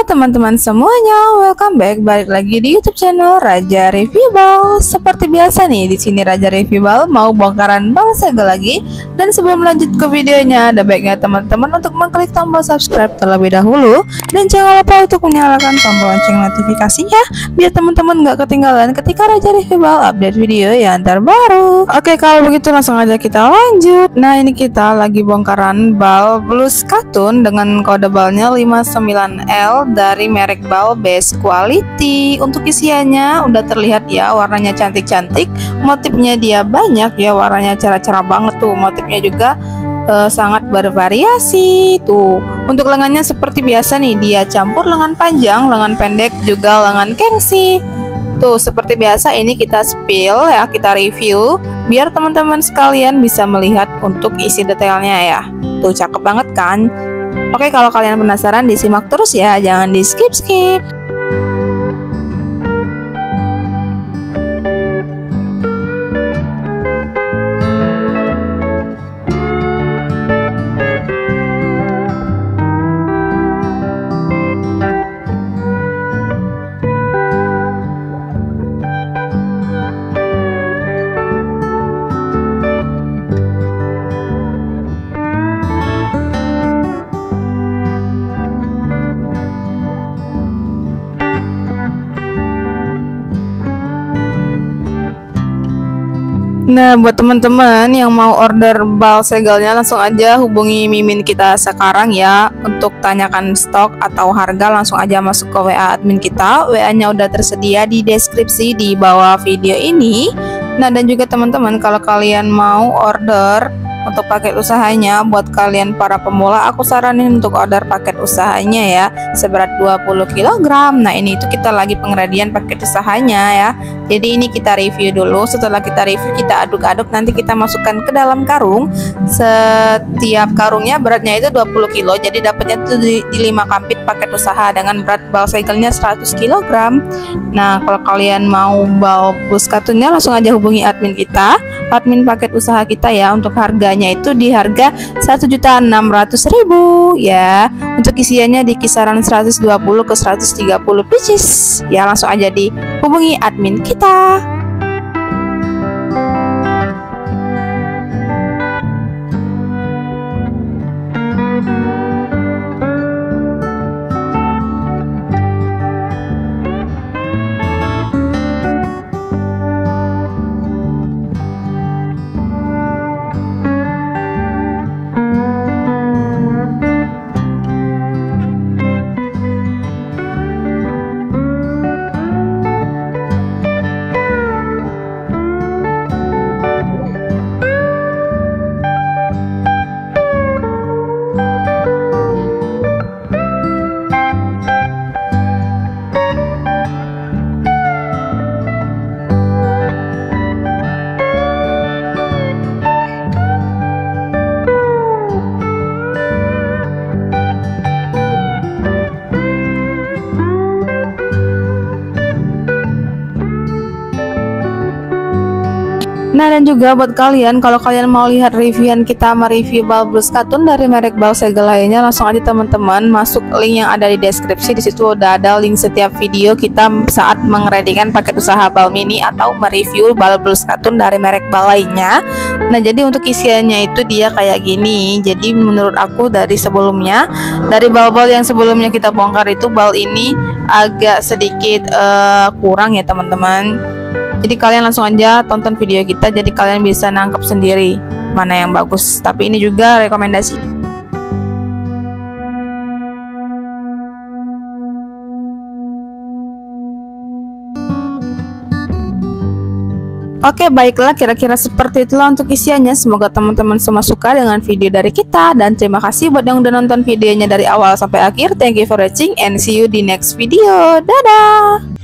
teman-teman semuanya, welcome back, balik lagi di YouTube channel Raja Review Bal. Seperti biasa nih, di sini Raja Review Bal mau bongkaran bal segel lagi. Dan sebelum lanjut ke videonya, ada baiknya teman-teman untuk mengklik tombol subscribe terlebih dahulu, dan jangan lupa untuk menyalakan tombol lonceng notifikasinya biar teman-teman gak ketinggalan ketika Raja Review Bal update video yang terbaru. Oke, kalau begitu langsung aja kita lanjut. Nah, ini kita lagi bongkaran bal Blues Cartoon dengan kode balnya 59L dari merek bal Best Quality. Untuk isiannya udah terlihat ya, warnanya cantik-cantik, motifnya dia banyak ya, warnanya cerah-cerah banget tuh, motifnya juga sangat bervariasi tuh. Untuk lengannya seperti biasa nih, dia campur lengan panjang, lengan pendek, juga lengan gengsi. Tuh seperti biasa ini kita spill ya, kita review biar teman-teman sekalian bisa melihat untuk isi detailnya ya. Tuh cakep banget kan? Oke, kalau kalian penasaran disimak terus ya, jangan di skip-skip. Nah, buat teman-teman yang mau order bal segelnya, langsung aja hubungi Mimin kita sekarang ya. Untuk tanyakan stok atau harga, langsung aja masuk ke WA admin kita. WA-nya udah tersedia di deskripsi di bawah video ini. Nah, dan juga teman-teman, kalau kalian mau order untuk paket usahanya, buat kalian para pemula, aku saranin untuk order paket usahanya ya, seberat 20 kg. Nah, ini itu kita lagi pengredian paket usahanya ya. Jadi ini kita review dulu. Setelah kita review, kita aduk-aduk, nanti kita masukkan ke dalam karung. Setiap karungnya beratnya itu 20 kg. Jadi dapatnya itu di 5 kampit paket usaha dengan berat bal segelnya 100 kg. Nah, kalau kalian mau bal Blues Cartoonnya, langsung aja hubungi admin kita, admin paket usaha kita ya. Untuk harganya itu di harga 1.600.000 ya. Untuk isiannya di kisaran 120 ke 130 pieces ya. Langsung aja dihubungi admin kita. Nah, dan juga buat kalian, kalau kalian mau lihat reviewan kita mereview bal Blues Cartoon dari merek bal segel lainnya, langsung aja teman-teman masuk link yang ada di deskripsi. Di situ udah ada link setiap video kita saat mengredikan paket usaha bal mini atau mereview bal Blues Cartoon dari merek bal lainnya. Nah, jadi untuk isiannya itu dia kayak gini. Jadi menurut aku dari sebelumnya, dari bal-bal yang sebelumnya kita bongkar itu, bal ini agak sedikit kurang ya teman-teman. Jadi kalian langsung aja tonton video kita, jadi kalian bisa nangkep sendiri mana yang bagus. Tapi ini juga rekomendasi. Oke, baiklah, kira-kira seperti itulah untuk isiannya. Semoga teman-teman semua suka dengan video dari kita. Dan terima kasih buat yang udah nonton videonya dari awal sampai akhir. Thank you for watching and see you di next video. Dadah!